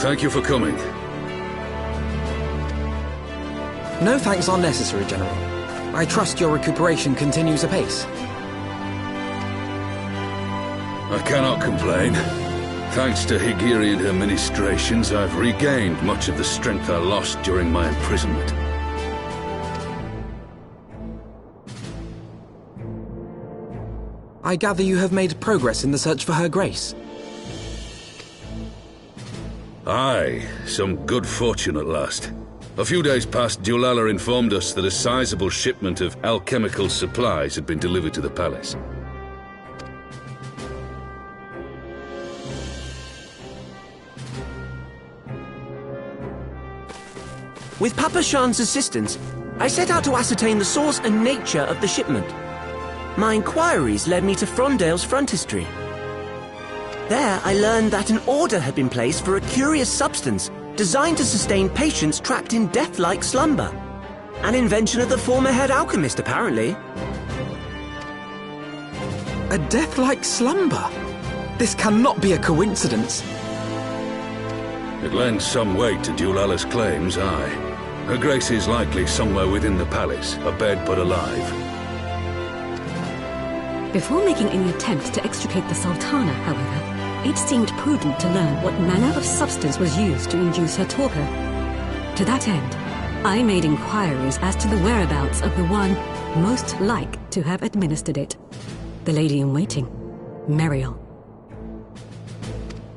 Thank you for coming. No thanks are necessary, General. I trust your recuperation continues apace. I cannot complain. Thanks to Higiri and her ministrations, I've regained much of the strength I lost during my imprisonment. I gather you have made progress in the search for Her Grace. Aye, some good fortune at last. A few days past, Dulala informed us that a sizable shipment of alchemical supplies had been delivered to the palace. With Papa Shan's assistance, I set out to ascertain the source and nature of the shipment. My inquiries led me to Frondale's frontistery. There, I learned that an order had been placed for a curious substance designed to sustain patients trapped in death-like slumber. An invention of the former head alchemist, apparently. A death-like slumber? This cannot be a coincidence. It lends some weight to Dulala's claims, aye. Her Grace is likely somewhere within the palace, abed but alive. Before making any attempt to extricate the Sultana, however, it seemed prudent to learn what manner of substance was used to induce her torpor. To that end, I made inquiries as to the whereabouts of the one most like to have administered it. The lady-in-waiting, Meriel.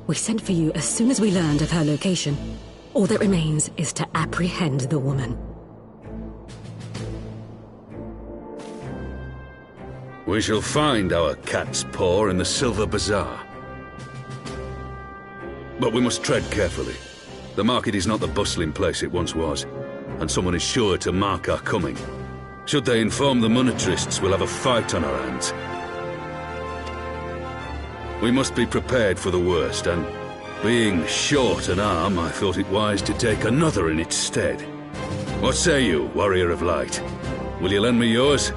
We sent for you as soon as we learned of her location. All that remains is to apprehend the woman. We shall find our cat's paw in the Silver Bazaar. But we must tread carefully. The market is not the bustling place it once was, and someone is sure to mark our coming. Should they inform the monetarists, we'll have a fight on our hands. We must be prepared for the worst, and being short an arm, I thought it wise to take another in its stead. What say you, Warrior of Light? Will you lend me yours?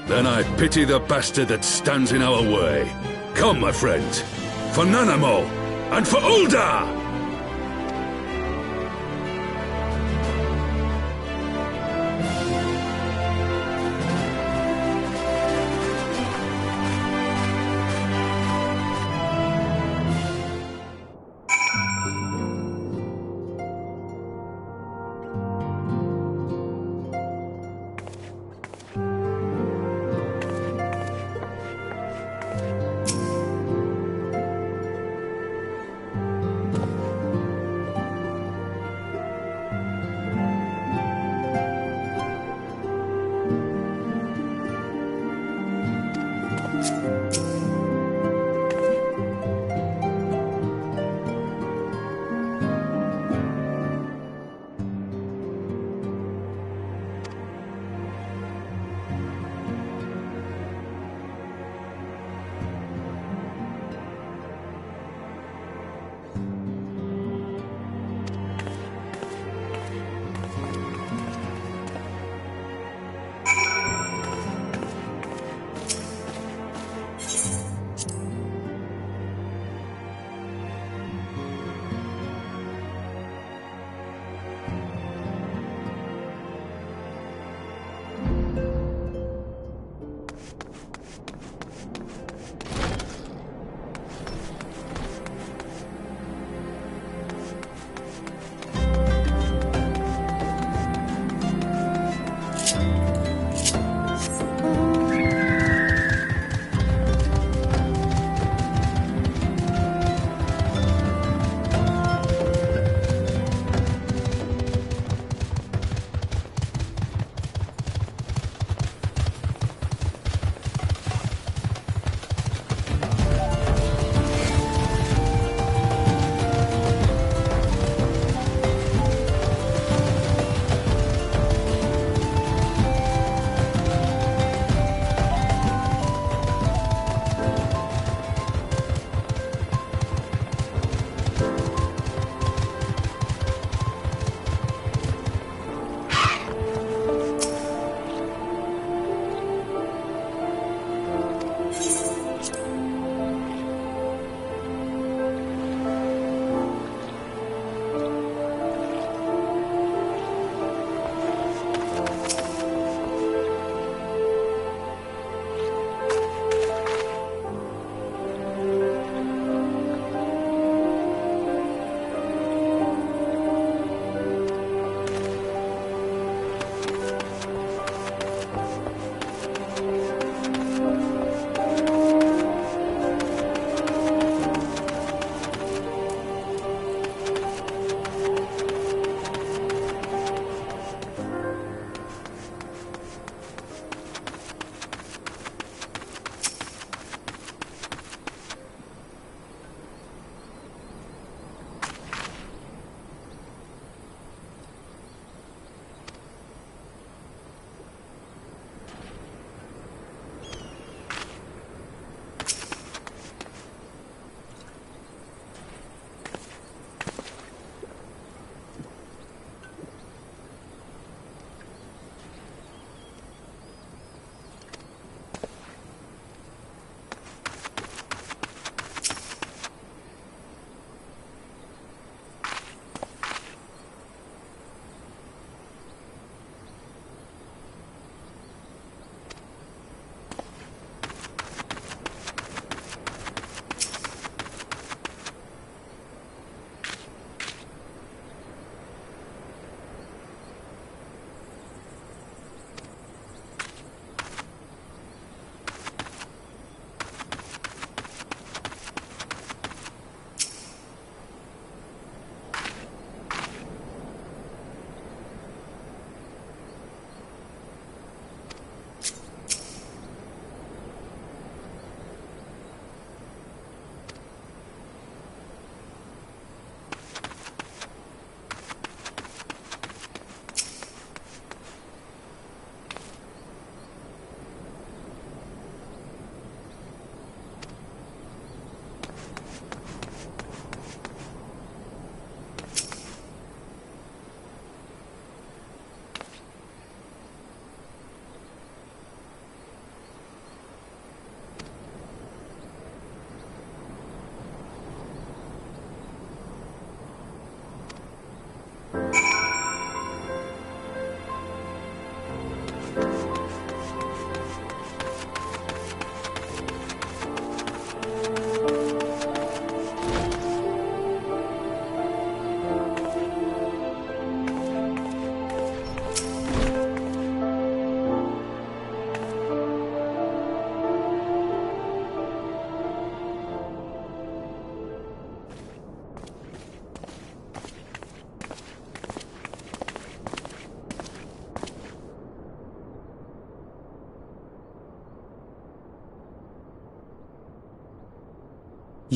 Then I pity the bastard that stands in our way. Come, my friends, for Nanamo and for Ul'dah!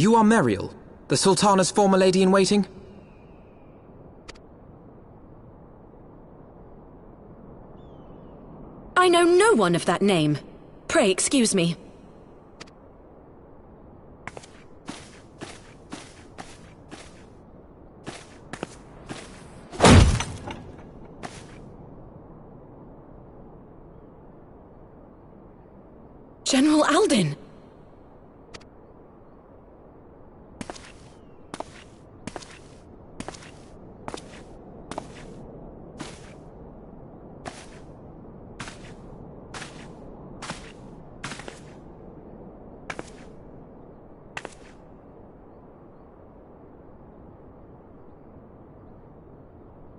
You are Meriel, the Sultana's former lady-in-waiting? I know no one of that name. Pray excuse me. General Alden!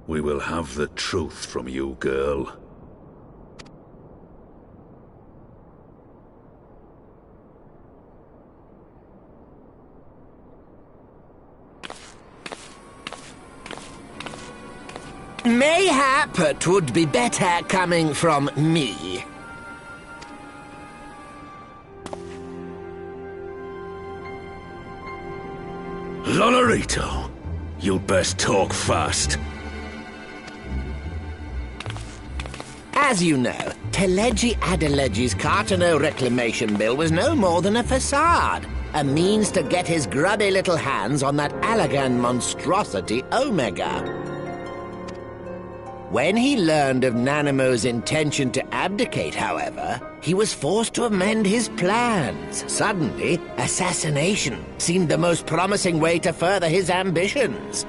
We will have the truth from you, girl. Mayhap it would be better coming from me. Lolorito, you'd best talk fast. As you know, Teleji Adeleji's Cartano reclamation bill was no more than a facade, a means to get his grubby little hands on that Allagan monstrosity Omega. When he learned of Nanamo's intention to abdicate, however, he was forced to amend his plans. Suddenly, assassination seemed the most promising way to further his ambitions.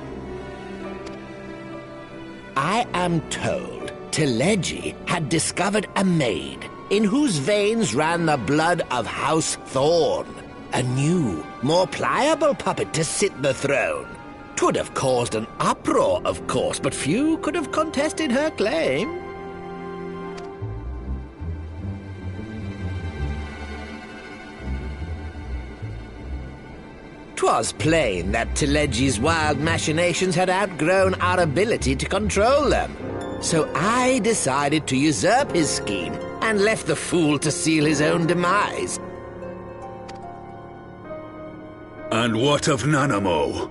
I am told Teleji had discovered a maid in whose veins ran the blood of House Thorn, a new, more pliable puppet to sit the throne. 'Twould have caused an uproar, of course, but few could have contested her claim. 'Twas plain that Teleji's wild machinations had outgrown our ability to control them. So I decided to usurp his scheme and left the fool to seal his own demise. And what of Nanamo?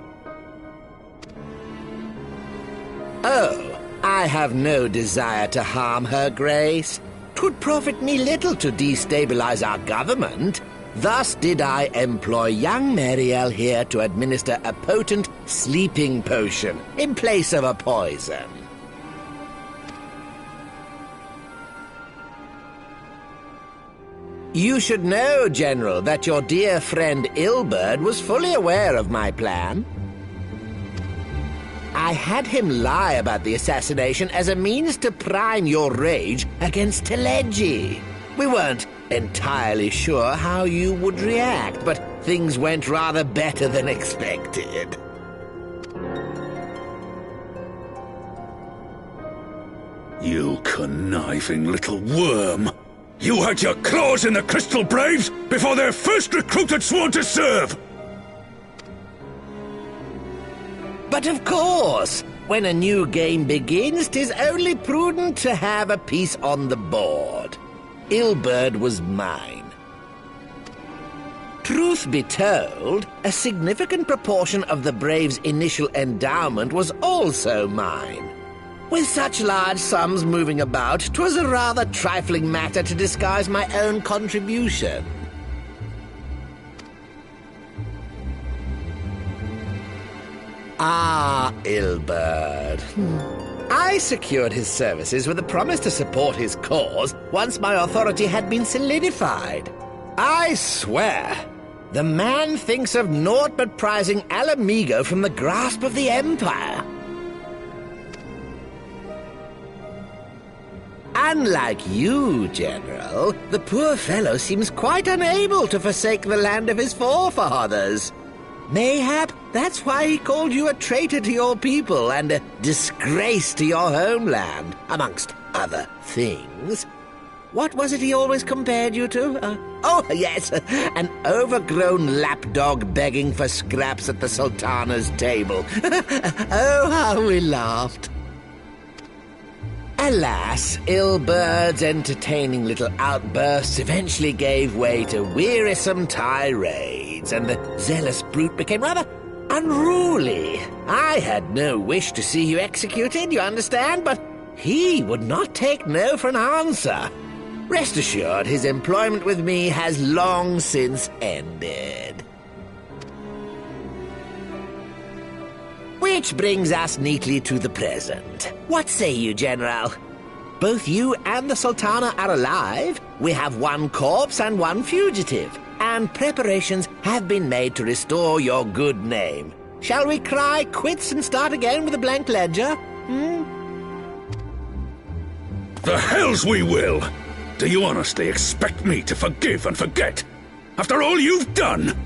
Oh, I have no desire to harm her grace. 'Twould profit me little to destabilize our government. Thus did I employ young Meriel here to administer a potent sleeping potion in place of a poison. You should know, General, that your dear friend Ul'dah was fully aware of my plan. I had him lie about the assassination as a means to prime your rage against Teleji. We weren't entirely sure how you would react, but things went rather better than expected. You conniving little worm! You had your claws in the Crystal Braves before their first recruit had sworn to serve! But of course, when a new game begins, 'tis only prudent to have a piece on the board. Ul'dah was mine. Truth be told, a significant proportion of the Brave's initial endowment was also mine. With such large sums moving about, 'twas a rather trifling matter to disguise my own contribution. Ah, Ul'dah. I secured his services with a promise to support his cause once my authority had been solidified. I swear, the man thinks of naught but prizing Alamigo from the grasp of the Empire. Unlike you, General, the poor fellow seems quite unable to forsake the land of his forefathers. Mayhap that's why he called you a traitor to your people and a disgrace to your homeland, amongst other things. What was it he always compared you to? Oh, yes, an overgrown lapdog begging for scraps at the Sultana's table. Oh, how we laughed. Alas, Ilbert's entertaining little outbursts eventually gave way to wearisome tirades, and the zealous brute became rather unruly. I had no wish to see you executed, you understand, but he would not take no for an answer. Rest assured, his employment with me has long since ended. Which brings us neatly to the present. What say you, General? Both you and the Sultana are alive. We have one corpse and one fugitive, and preparations have been made to restore your good name. Shall we cry quits and start again with a blank ledger? The hells we will! Do you honestly expect me to forgive and forget? After all you've done?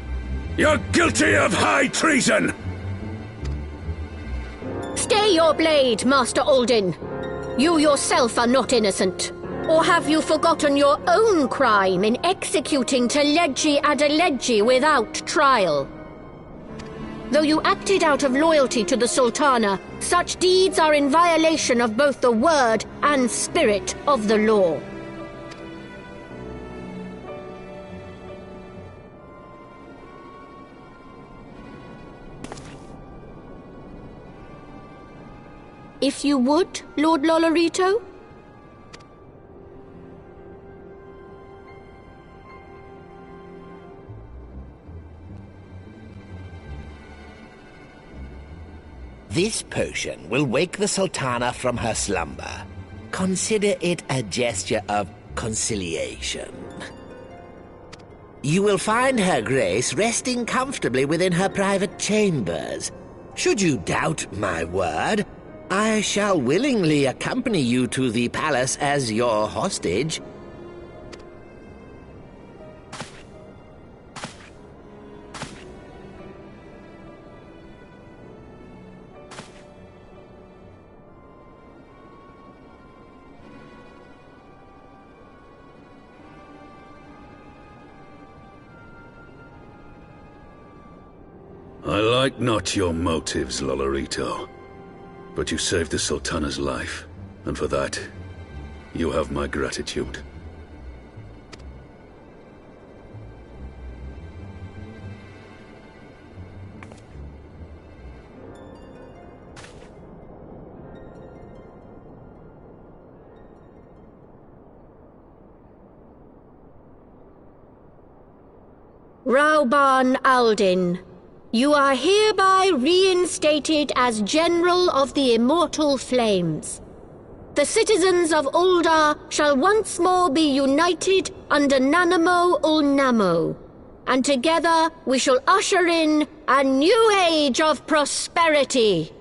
You're guilty of high treason! Stay your blade, Master Alden. You yourself are not innocent. Or have you forgotten your own crime in executing Teleggi Adeleggi without trial? Though you acted out of loyalty to the Sultana, such deeds are in violation of both the word and spirit of the law. If you would, Lord Lolorito? This potion will wake the Sultana from her slumber. Consider it a gesture of conciliation. You will find her grace resting comfortably within her private chambers. Should you doubt my word, I shall willingly accompany you to the palace as your hostage. I like not your motives, Lolorito. But you saved the Sultana's life, and for that, you have my gratitude. Raubahn Alden, you are hereby reinstated as General of the Immortal Flames. The citizens of Ul'dah shall once more be united under Nanamo Ul'namo, and together we shall usher in a new age of prosperity.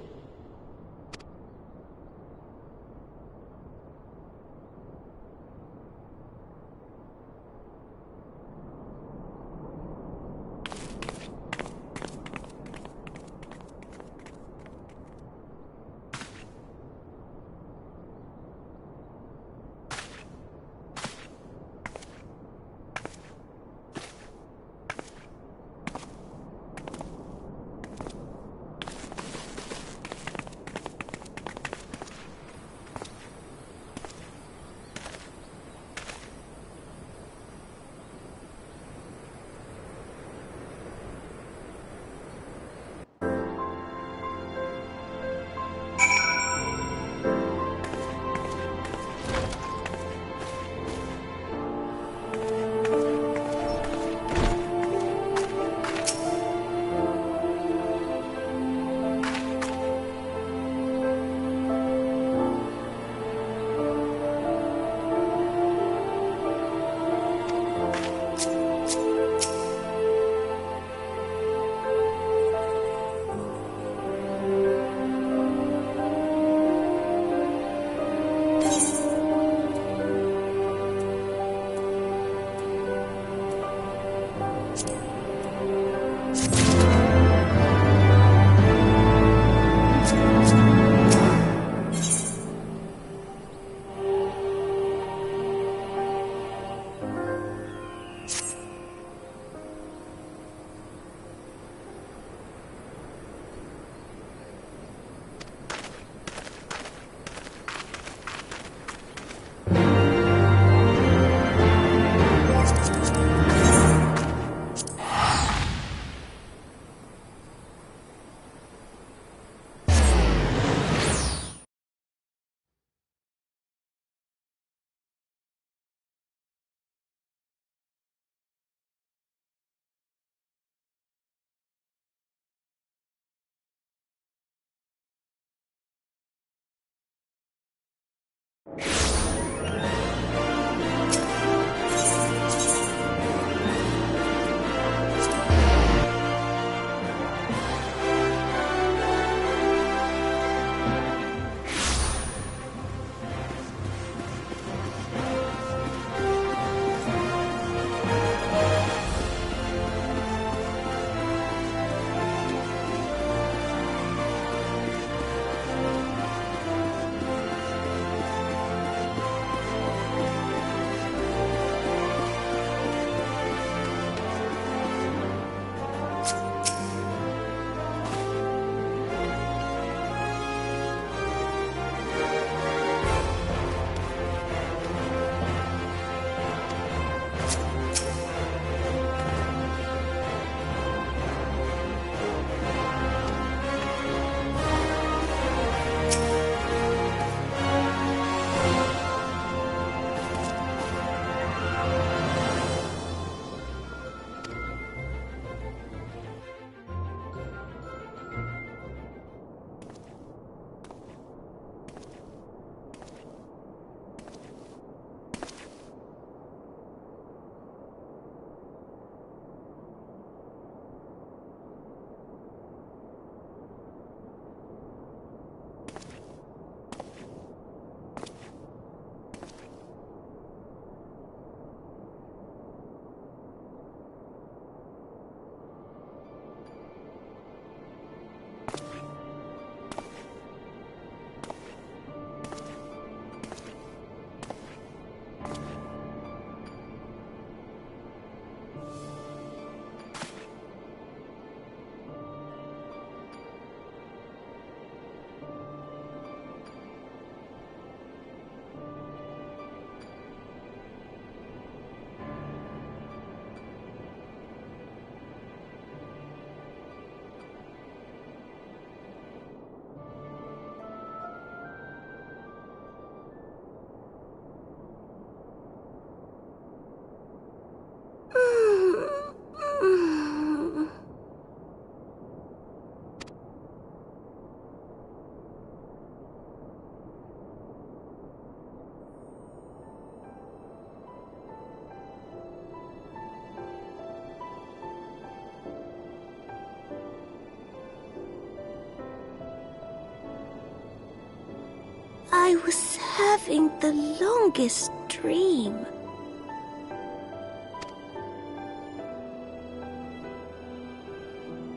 I was having the longest dream.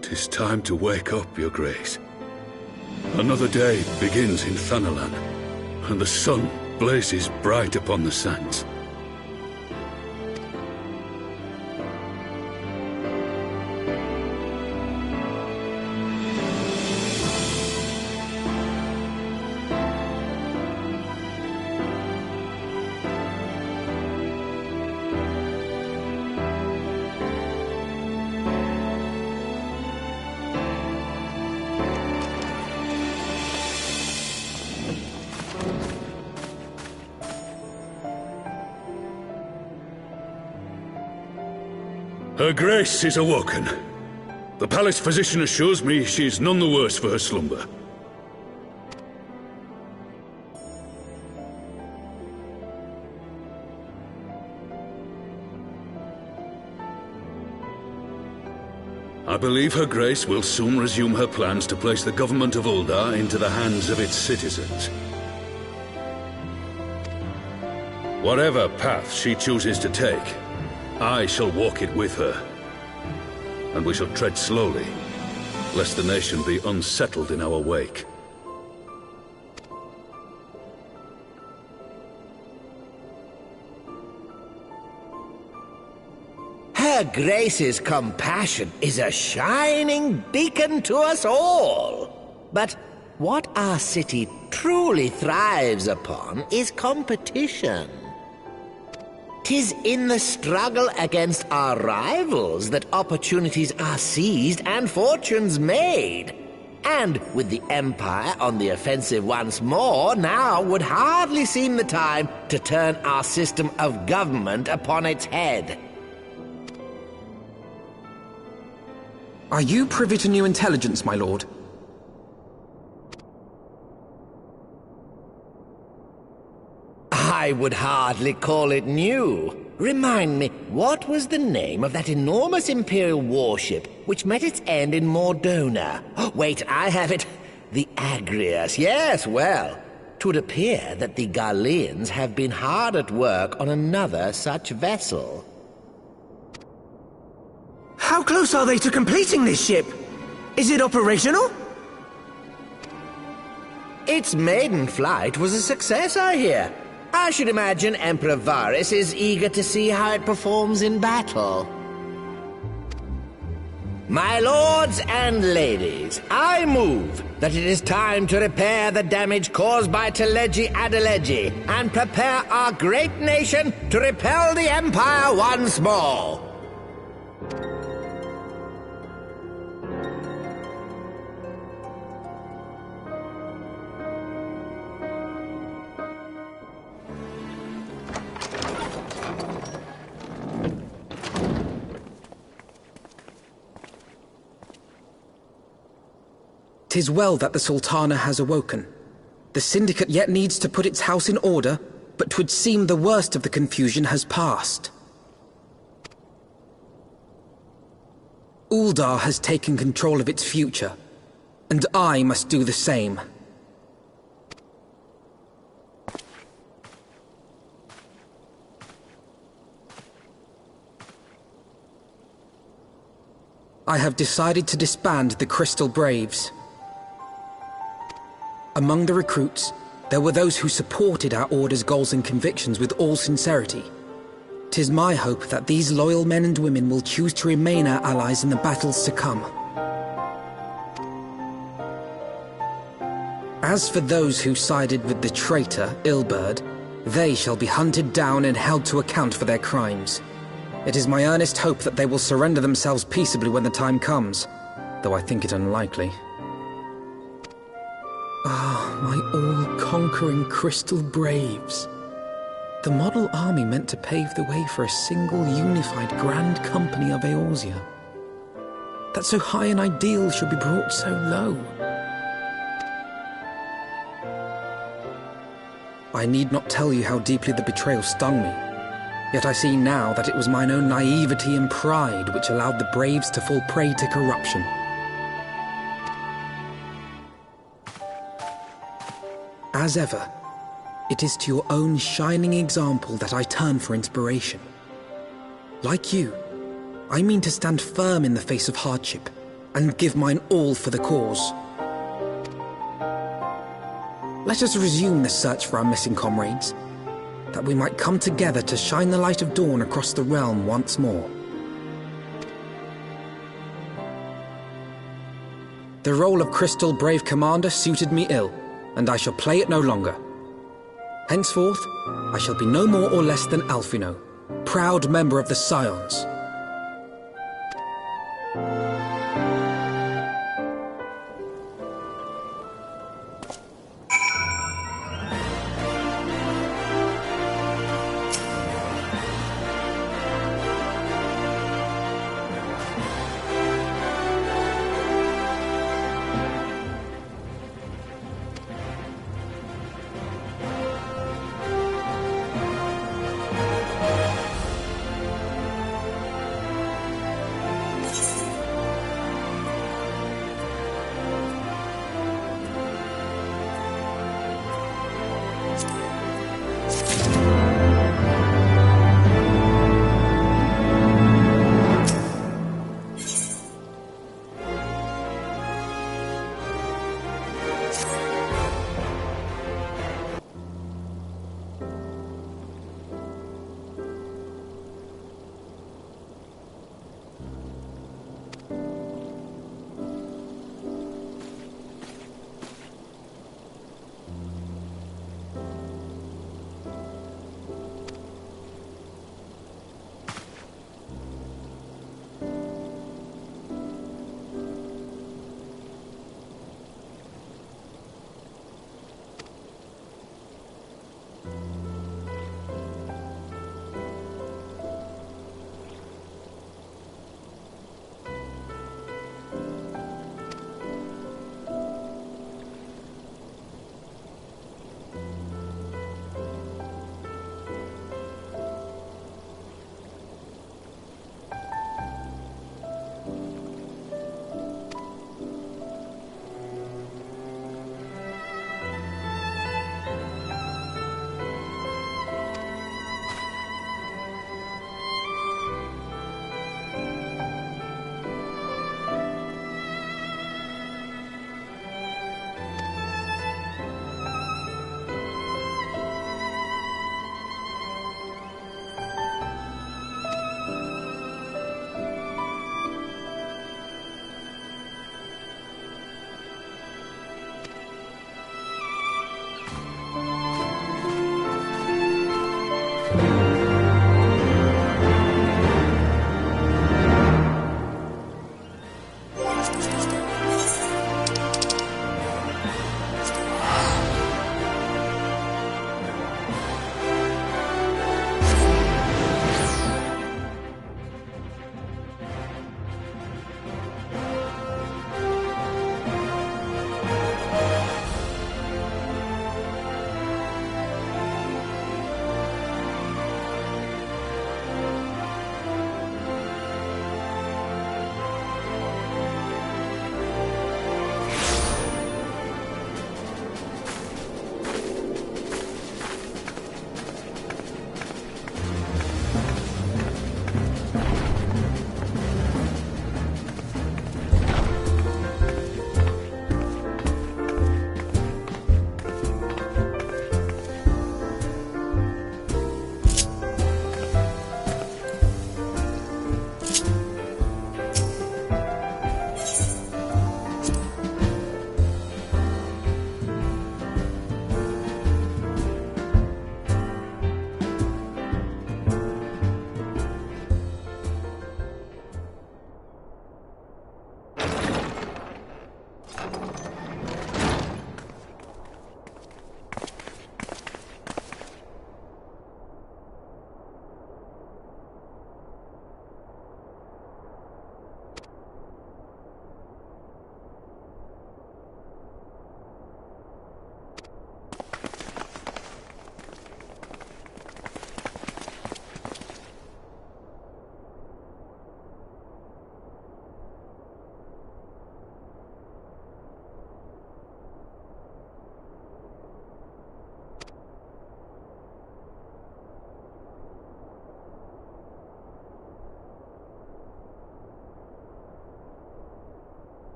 "'Tis time to wake up, Your Grace. Another day begins in Thanalan, and the sun blazes bright upon the sands. Her Grace is awoken. The palace physician assures me she is none the worse for her slumber. I believe Her Grace will soon resume her plans to place the government of Ul'dah into the hands of its citizens. Whatever path she chooses to take, I shall walk it with her. And we shall tread slowly, lest the nation be unsettled in our wake. Her Grace's compassion is a shining beacon to us all. But what our city truly thrives upon is competition. 'Tis in the struggle against our rivals that opportunities are seized and fortunes made. And with the Empire on the offensive once more, now would hardly seem the time to turn our system of government upon its head. Are you privy to new intelligence, my lord? I would hardly call it new. Remind me, what was the name of that enormous Imperial warship which met its end in Mordona? Oh, wait, I have it. The Agrias. Yes, well, 'twould appear that the Garleans have been hard at work on another such vessel. How close are they to completing this ship? Is it operational? Its maiden flight was a success, I hear. I should imagine Emperor Varys is eager to see how it performs in battle. My lords and ladies, I move that it is time to repair the damage caused by Teleji Adeleji and prepare our great nation to repel the Empire once more. "'Tis well that the Sultana has awoken. The Syndicate yet needs to put its house in order, but 'twould seem the worst of the confusion has passed. Ul'dah has taken control of its future, and I must do the same. I have decided to disband the Crystal Braves. Among the recruits, there were those who supported our Order's goals and convictions with all sincerity. 'Tis my hope that these loyal men and women will choose to remain our allies in the battles to come. As for those who sided with the traitor, Ilberd, they shall be hunted down and held to account for their crimes. It is my earnest hope that they will surrender themselves peaceably when the time comes, though I think it unlikely. Ah, my all-conquering Crystal Braves. The model army meant to pave the way for a single unified Grand Company of Eorzea. That so high an ideal should be brought so low. I need not tell you how deeply the betrayal stung me. Yet I see now that it was mine own naivety and pride which allowed the Braves to fall prey to corruption. As ever, it is to your own shining example that I turn for inspiration. Like you, I mean to stand firm in the face of hardship and give mine all for the cause. Let us resume the search for our missing comrades, that we might come together to shine the light of dawn across the realm once more. The role of Crystal Brave Commander suited me ill, and I shall play it no longer. Henceforth, I shall be no more or less than Alphinaud, proud member of the Scions.